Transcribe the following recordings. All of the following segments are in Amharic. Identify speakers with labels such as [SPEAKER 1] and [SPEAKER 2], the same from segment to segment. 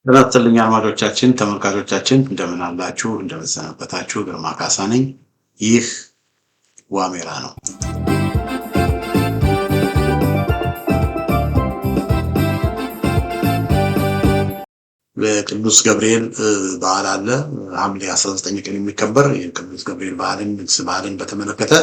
[SPEAKER 1] ተናስተልኛ አድማጮቻችን ተመልካቾቻችን እንደምን አላችሁ እንደምን ሰነበታችሁ ግርማ ካሳ ነኝ ይህ ዋሜራ ነው በቅዱስ ገብርኤል በዓል አለ ሐምሌ 19 ቀን የሚከበር የቅዱስ ገብርኤል በዓልን በተመለከተ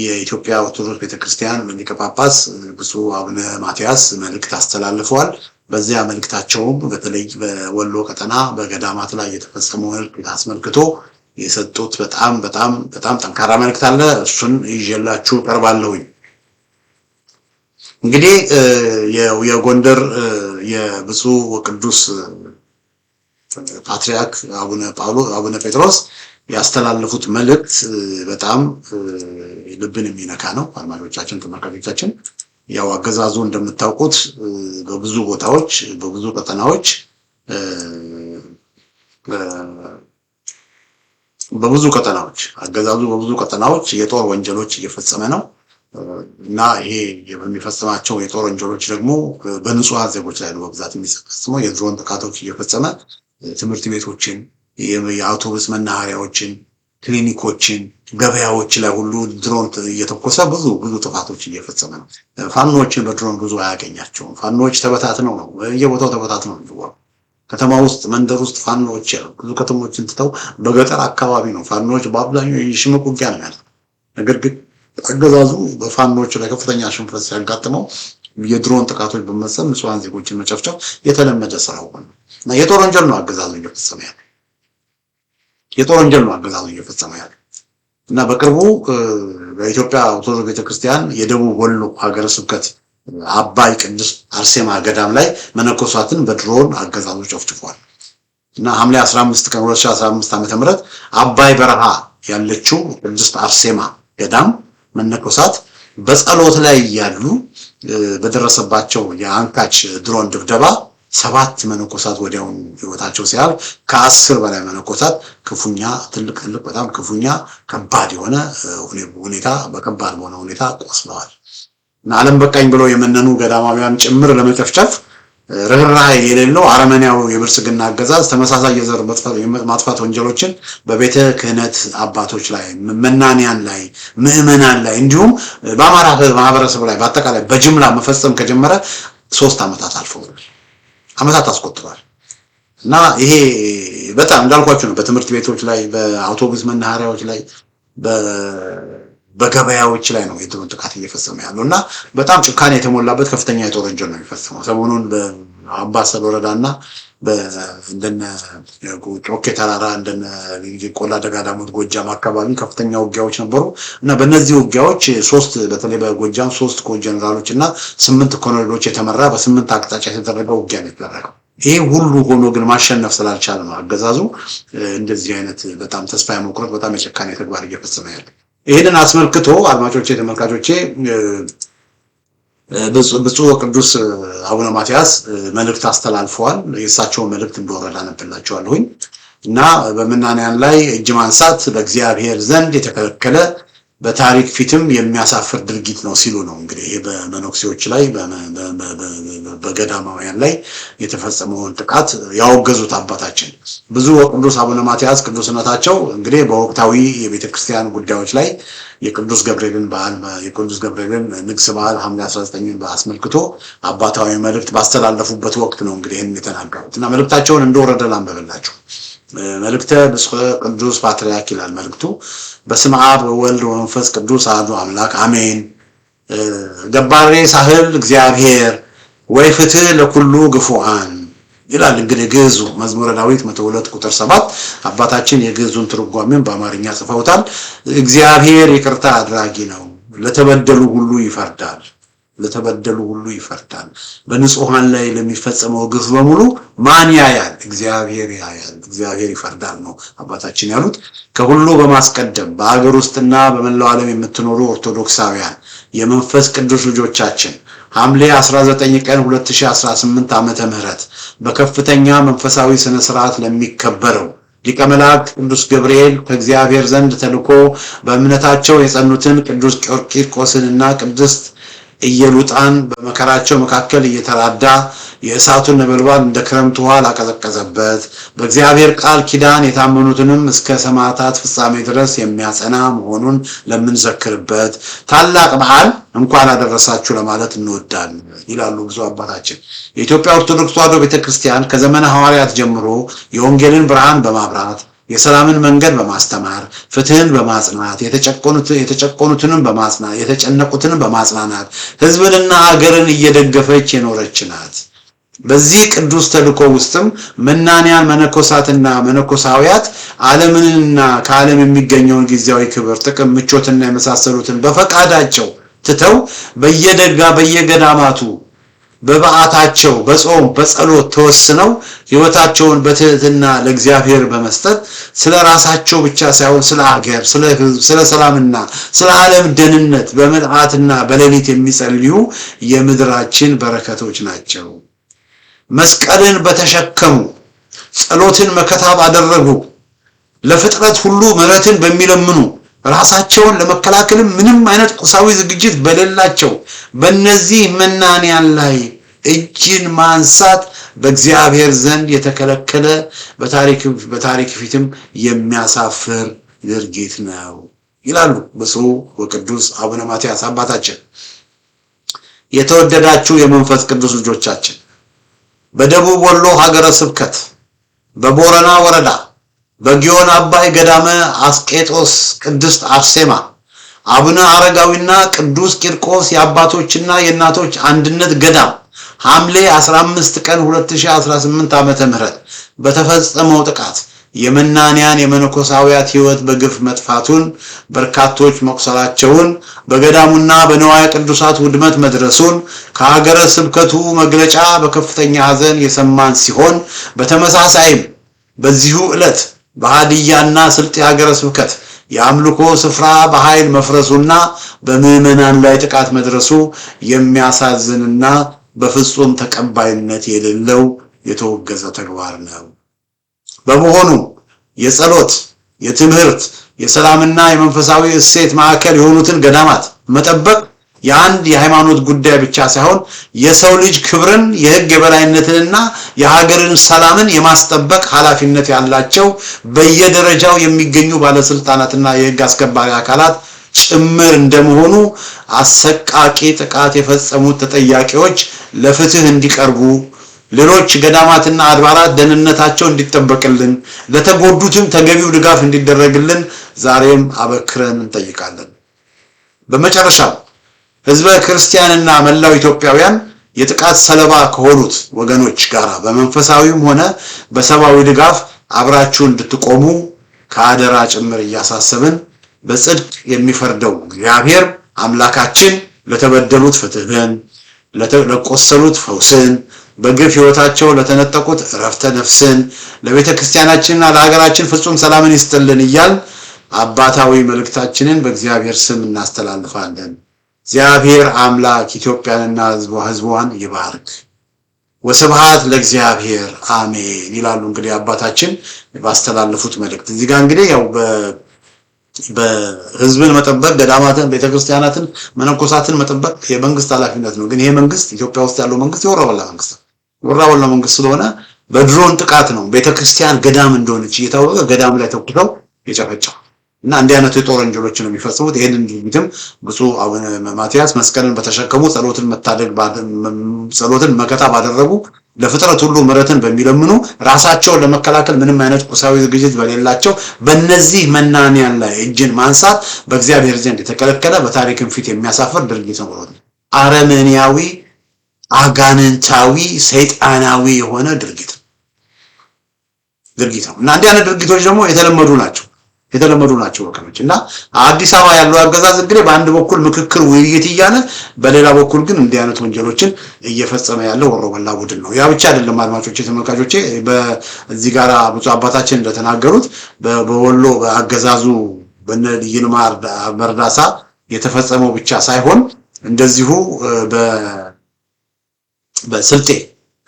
[SPEAKER 1] የኢትዮጵያ ኦርቶዶክስ ቤተክርስቲያን ሊቀ ጳጳስ ብፁዕ አቡነ ማትያስ መልእክት አስተላልፈዋል በዚያ መልእክታቸውም በተለይ በወሎ ቀጠና በገዳማት ላይ የተፈጸመውን አስመልክቶ የሰጡት በጣም ጠንካራ መልእክት አለ እሱን ይዤላችሁ ቀርባለሁ እንግዲህ የጎንደር የብፁዕ ወቅዱስ ፓትርያርክ አቡነ ጴጥሮስ ያስተላለፉት መልእክት በጣም ልብን የሚነካ ነው አድማጮቻችን ተመልካቾቻችን ያው አገዛዙ እንደምታውቁት በብዙ ቦታዎች በብዙ ቀጠናዎች አገዛዙ በብዙ ቀጠናዎች የጦር ወንጀሎች እየፈጸመ ነው እና ይሄ የሚፈጽማቸው የጦር ወንጀሎች ደግሞ በንጹሃን ዜጎች ላይ ነው በብዛት የሚፈጽመው የድሮን ጥቃቶች እየፈጸመ ትምህርት ቤቶችን የአውቶቡስ መናኸሪያዎችን ክሊኒኮችን ገበያዎች ላይ ሁሉ ድሮን እየተኮሰ ብዙ ጥፋቶች እየፈጸመ ነው ፋኖችን በድሮን ብዙ አያገኛቸውም ፋኖች ተበታትነው ነው በየቦታው ተበታትነው ነው ከተማ ውስጥ መንደር ውስጥ ፋኖች ብዙ ከተሞችን ተተው በገጠር አካባቢ ነው ፋኖች በአብዛኛው የሽምቅ ውጊያ ነው ያለው ነገር ግን አገዛዙ በፋኖች ላይ ከፍተኛ ሽንፈት ሲያጋጥመው የድሮን ጥቃቶች በመሰል ንጹሃን ዜጎችን መጨፍጨፍ የተለመደ ስራው ነው እና የጦር ወንጀል ነው አገዛዙ እየፈጸመ ያለው እና በቅርቡ በኢትዮጵያ ኦርቶዶክስ ቤተክርስቲያን የደቡብ ወሎ ሀገረ ስብከት አባይ ቅዱስ አርሴማ ገዳም ላይ መነኮሳትን በድሮን አገዛዙ ጨፍጭፏል እና ሐምሌ 15 ቀን 2015 ዓ.ም አባይ በረሃ ያለችው ቅዱስ አርሴማ ገዳም መነኮሳት በጸሎት ላይ ያሉ በደረሰባቸው የአንካች ድሮን ድብደባ 7 መነኮሳት ወዲያው ህይወታቸው ሲያልፍ ከ10 በላይ መነኮሳት ክፉኛ ትልቅ በጣም ክፉኛ ከባድ የሆነ ሁኔታ በከባድ በሆነ ሁኔታ ቆስለዋል እና ዓለም በቃኝ ብለው የመነኑ ገዳማውያን ጭምር ለመጨፍጨፍ ርህራሄ የሌለው አረመኔያው የብልጽግና አገዛዝ ተመሳሳይ የዘር ማጥፋት ወንጀሎችን በቤተ ክህነት አባቶች ላይ መናንያን ላይ ምዕመናን ላይ እንዲሁም በአማራ ማህበረሰብ ላይ በአጠቃላይ በጅምላ መፈጸም ከጀመረ 3 ዓመታት አስቆጥሯል እና ይሄ በጣም እንዳልኳችሁ ነው በትምህርት ቤቶች ላይ በአውቶቡስ መናኸሪያዎች ላይ በገበያዎች ላይ ነው የድሮን ጥቃት እየፈጸመ ያለውና በጣም ጭካኔ የተሞላበት ከፍተኛ የጦር ወንጀል ነው የሚፈጸመው ሰሞኑን በአምባሰል ወረዳና እንደነ ጮኬ ተራራ እንደነ ቆላ ደጋዳሞት ጎጃም አካባቢ ከፍተኛ ውጊያዎች ነበሩ እና በእነዚህ ውጊያዎች 3 በተለይ በጎጃም 3 ጀነራሎች እና 8 ኮሎኔሎች የተመራ በ8 አቅጣጫ የተደረገው ውጊያ ነበር ይሄ ሁሉ ሆኖ ግን ማሸነፍ ስላልቻለ ነው አገዛዙ እንደዚህ አይነት በጣም ተስፋ የመቁረጥ በጣም የጨካኔ ተግባር እየፈጸመ ያለው ይሄንን አስመልክቶ አድማጮቼ ተመልካቾቼ ብፁዕ ወቅዱስ አቡነ ማትያስ መልእክት አስተላልፈዋል የእሳቸው መልእክት እንደወረዳ ነብላችኋለሁኝ እና በመናንያን ላይ እጅ ማንሳት በእግዚአብሔር ዘንድ የተከለከለ በታሪክ ፊትም የሚያሳፍር ድርጊት ነው ሲሉ ነው እንግዲህ በመነኩሴዎች ላይ በገዳማውያን ላይ የተፈጸመውን ጥቃት ያወገዙት አባታችን ብዙ ወቅዱስ አቡነ ማትያስ ቅዱስነታቸው እንግዲህ በወቅታዊ የቤተክርስቲያን ጉዳዮች ላይ የቅዱስ ገብርኤልን ንግስ በዓል ሐምሌ 19 በአስመልክቶ አባታዊ መልእክት ባስተላለፉበት ወቅት ነው እንግዲህ ይሄን የተናገሩት እና መልእክታቸውን እንደወረደ ላንበብላችሁ መልእክተ ብፁዕ ቅዱስ ፓትርያርክ ይላል መልእክቱ በስመ አብ ወወልድ ወመንፈስ ቅዱስ አሐዱ አምላክ አሜን ገባሬ ሳህል እግዚአብሔር ወይ ፍትህ ለኩሉ ግፉአን ይላል እንግዲህ ግዕዙ መዝሙረ ዳዊት 102 ቁጥር 7 አባታችን የግዕዙን ትርጓሜን በአማርኛ ጽፈውታል እግዚአብሔር ይቅርታ አድራጊ ነው ለተበደሉ ሁሉ ይፈርዳል በንጹሃን ላይ ለሚፈጸመው ግፍ በሙሉ ማን ያያል እግዚአብሔር ይፈርዳል ነው አባታችን ያሉት ከሁሉ በማስቀደም በአገር ውስጥና በመላው ዓለም የምትኖሩ ኦርቶዶክሳውያን የመንፈስ ቅዱስ ልጆቻችን ሐምሌ 19 ቀን 2018 ዓመተ ምህረት በከፍተኛ መንፈሳዊ ስነ ስርዓት ለሚከበረው ሊቀ መላእክት ቅዱስ ገብርኤል ከእግዚአብሔር ዘንድ ተልኮ በእምነታቸው የጸኑትን ቅዱስ ቂርቆስንና ቅድስት ኢየሉጣን በመከራቸው መካከል እየተራዳ የእሳቱን ነበልባል እንደ ክረምት ውሃ ላቀዘቀዘበት በእግዚአብሔር ቃል ኪዳን የታመኑትንም እስከ ሰማዕታት ፍጻሜ ድረስ የሚያጸና መሆኑን ለምንዘክርበት ታላቅ በዓል እንኳን አደረሳችሁ ለማለት እንወዳለን ይላሉ ብፁዕ አባታችን። የኢትዮጵያ ኦርቶዶክስ ተዋሕዶ ቤተክርስቲያን ከዘመነ ሐዋርያት ጀምሮ የወንጌልን ብርሃን በማብራት የሰላምን መንገድ በማስተማር ፍትህን በማጽናት የተጨቆኑትንም በማጽናት የተጨነቁትንም በማጽናናት ህዝብንና ሀገርን እየደገፈች የኖረች ናት። በዚህ ቅዱስ ተልእኮ ውስጥም መናንያን መነኮሳትና መነኮሳውያት ዓለምንና ከዓለም የሚገኘውን ጊዜያዊ ክብር፣ ጥቅም፣ ምቾትና የመሳሰሉትን በፈቃዳቸው ትተው በየገዳማቱ በበዓታቸው በጾም በጸሎት ተወስነው ህይወታቸውን በትህትና ለእግዚአብሔር በመስጠት ስለራሳቸው ብቻ ሳይሆን ስለ ሀገር፣ ስለ ህዝብ፣ ስለ ሰላምና ስለ ዓለም ደህንነት በመጥዓትና በሌሊት የሚጸልዩ የምድራችን በረከቶች ናቸው። መስቀልን በተሸከሙ ጸሎትን መከታ ባደረጉ ለፍጥረት ሁሉ ምሕረትን በሚለምኑ ራሳቸውን ለመከላከልም ምንም አይነት ቁሳዊ ዝግጅት በሌላቸው በእነዚህ መናንያን ላይ እጅን ማንሳት በእግዚአብሔር ዘንድ የተከለከለ በታሪክ ፊትም የሚያሳፍር ድርጊት ነው ይላሉ ብፁዕ ወቅዱስ አቡነ ማትያስ አባታችን። የተወደዳችሁ የመንፈስ ቅዱስ ልጆቻችን በደቡብ ወሎ ሀገረ ስብከት በቦረና ወረዳ በጊዮን አባይ ገዳመ አስቄጦስ ቅድስት አርሴማ አቡነ አረጋዊና ቅዱስ ቂርቆስ የአባቶችና የእናቶች አንድነት ገዳም ሐምሌ 15 ቀን 2018 ዓመተ ምህረት በተፈጸመው ጥቃት የመናንያን የመነኮሳውያት ሕይወት በግፍ መጥፋቱን በርካቶች መቁሰላቸውን በገዳሙና በንዋየ ቅዱሳት ውድመት መድረሱን ከሀገረ ስብከቱ መግለጫ በከፍተኛ ሐዘን የሰማን ሲሆን በተመሳሳይም በዚሁ ዕለት በሃዲያና ስልጤ ሀገረ ስብከት የአምልኮ ስፍራ በኃይል መፍረሱና በምዕመናን ላይ ጥቃት መድረሱ የሚያሳዝንና በፍጹም ተቀባይነት የሌለው የተወገዘ ተግባር ነው። በመሆኑ የጸሎት፣ የትምህርት፣ የሰላምና የመንፈሳዊ እሴት ማዕከል የሆኑትን ገዳማት መጠበቅ የአንድ የሃይማኖት ጉዳይ ብቻ ሳይሆን የሰው ልጅ ክብርን፣ የሕግ የበላይነትንና የሀገርን ሰላምን የማስጠበቅ ኃላፊነት ያላቸው በየደረጃው የሚገኙ ባለስልጣናትና የሕግ አስከባሪ አካላት ጭምር እንደመሆኑ አሰቃቂ ጥቃት የፈጸሙት ተጠያቂዎች ለፍትህ እንዲቀርቡ፣ ሌሎች ገዳማትና አድባራት ደህንነታቸው እንዲጠበቅልን፣ ለተጎዱትም ተገቢው ድጋፍ እንዲደረግልን ዛሬም አበክረን እንጠይቃለን። በመጨረሻ ህዝበ ክርስቲያንና መላው ኢትዮጵያውያን የጥቃት ሰለባ ከሆኑት ወገኖች ጋር በመንፈሳዊም ሆነ በሰብአዊ ድጋፍ አብራችሁ እንድትቆሙ ከአደራ ጭምር እያሳሰብን በጽድቅ የሚፈርደው እግዚአብሔር አምላካችን ለተበደሉት ፍትህን፣ ለቆሰሉት ፈውስን፣ በግፍ ህይወታቸው ለተነጠቁት እረፍተ ነፍስን፣ ለቤተ ክርስቲያናችንና ለሀገራችን ፍጹም ሰላምን ይስጥልን እያል አባታዊ መልእክታችንን በእግዚአብሔር ስም እናስተላልፋለን። እግዚአብሔር አምላክ ኢትዮጵያንና ህዝቧን ይባርክ። ወስብሐት ለእግዚአብሔር አሜን ይላሉ እንግዲህ አባታችን ባስተላለፉት መልእክት። እዚህ ጋር እንግዲህ ያው በህዝብን መጠበቅ ገዳማትን፣ ቤተክርስቲያናትን፣ መነኮሳትን መጠበቅ የመንግስት ኃላፊነት ነው። ግን ይሄ መንግስት ኢትዮጵያ ውስጥ ያለው መንግስት የወራበላ መንግስት ስለሆነ በድሮን ጥቃት ነው ቤተክርስቲያን ገዳም እንደሆነች እየታወቀ ገዳም ላይ ተኩሰው የጨፈጨፉ እና እንዲህ አይነት የጦር ወንጀሎች ነው የሚፈጽሙት። ይሄንን ድርጊትም ብፁዕ አቡነ ማትያስ መስቀልን በተሸከሙ ጸሎትን መከታ ባደረጉ ለፍጥረት ሁሉ ምሕረትን በሚለምኑ ራሳቸውን ለመከላከል ምንም አይነት ቁሳዊ ዝግጅት በሌላቸው በእነዚህ መናንያን ላይ እጅን ማንሳት በእግዚአብሔር ዘንድ የተከለከለ በታሪክም ፊት የሚያሳፍር ድርጊት ነው። አረመኔያዊ፣ አጋንንታዊ፣ ሰይጣናዊ የሆነ ድርጊት ነው እና እንዲህ አይነት ድርጊቶች ደግሞ የተለመዱ ናቸው ወገኖች። እና አዲስ አበባ ያለው አገዛዝ እንግዲህ በአንድ በኩል ምክክር ውይይት እያለ በሌላ በኩል ግን እንዲህ አይነት ወንጀሎችን እየፈጸመ ያለው ወሮበላ ቡድን ነው። ያ ብቻ አይደለም አድማጮቼ፣ ተመልካቾቼ፣ በዚህ ጋራ ብፁዕ አባታችን እንደተናገሩት በወሎ በአገዛዙ በነ ይልማ መርዳሳ የተፈጸመው ብቻ ሳይሆን እንደዚሁ በስልጤ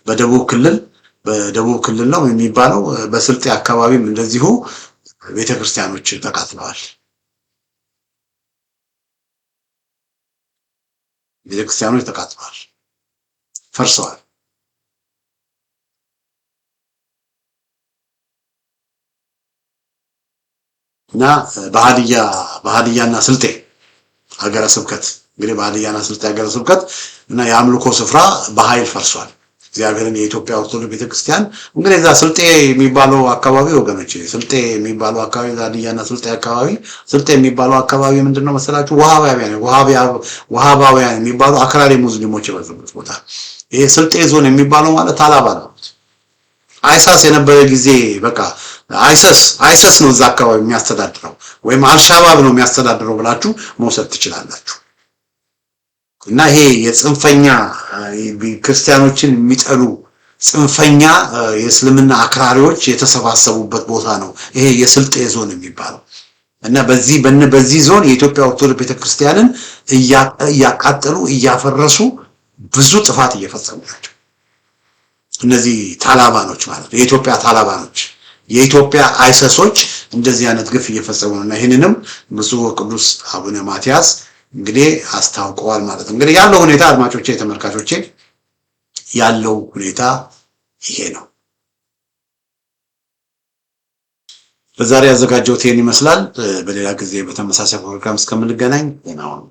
[SPEAKER 1] በደቡብ ክልል ነው የሚባለው በስልጤ አካባቢም እንደዚሁ ቤተክርስቲያኖች ተቃጥለዋል። ፈርሰዋል። እና በሃዲያና ስልጤ ሀገረ ስብከት እንግዲህ በሃዲያና ስልጤ ሀገረ ስብከት እና የአምልኮ ስፍራ በኃይል ፈርሷል። እግዚአብሔርን የኢትዮጵያ ኦርቶዶክስ ቤተክርስቲያን እንግዲህ እዛ ስልጤ የሚባለው አካባቢ ወገኖች ስልጤ የሚባለው አካባቢ ሀዲያና ስልጤ የሚባለው አካባቢ ምንድነው መሰላችሁ? ወሃባውያን የሚባሉ አክራሪ ሙስሊሞች የበዙበት ቦታ። ይሄ ስልጤ ዞን የሚባለው ማለት ታላባ ነው። አይሳስ የነበረ ጊዜ በቃ አይሰስ ነው እዛ አካባቢ የሚያስተዳድረው ወይም አልሻባብ ነው የሚያስተዳድረው ብላችሁ መውሰድ ትችላላችሁ። እና ይሄ የጽንፈኛ ክርስቲያኖችን የሚጠሉ ጽንፈኛ የእስልምና አክራሪዎች የተሰባሰቡበት ቦታ ነው ይሄ የስልጤ ዞን የሚባለው። እና በዚህ ዞን የኢትዮጵያ ኦርቶዶክስ ቤተክርስቲያንን እያቃጠሉ እያፈረሱ ብዙ ጥፋት እየፈጸሙ ናቸው። እነዚህ ታላባኖች ማለት ነው፣ የኢትዮጵያ ታላባኖች፣ የኢትዮጵያ አይሰሶች እንደዚህ አይነት ግፍ እየፈጸሙ ነው። እና ይህንንም ብፁዕ ወቅዱስ አቡነ ማትያስ እንግዲህ አስታውቀዋል ማለት ነው። እንግዲህ ያለው ሁኔታ አድማጮቼ፣ ተመልካቾቼ ያለው ሁኔታ ይሄ ነው። በዛሬ ያዘጋጀሁት ይሄን ይመስላል። በሌላ ጊዜ በተመሳሳይ ፕሮግራም እስከምንገናኝ ደህና ሁኑ።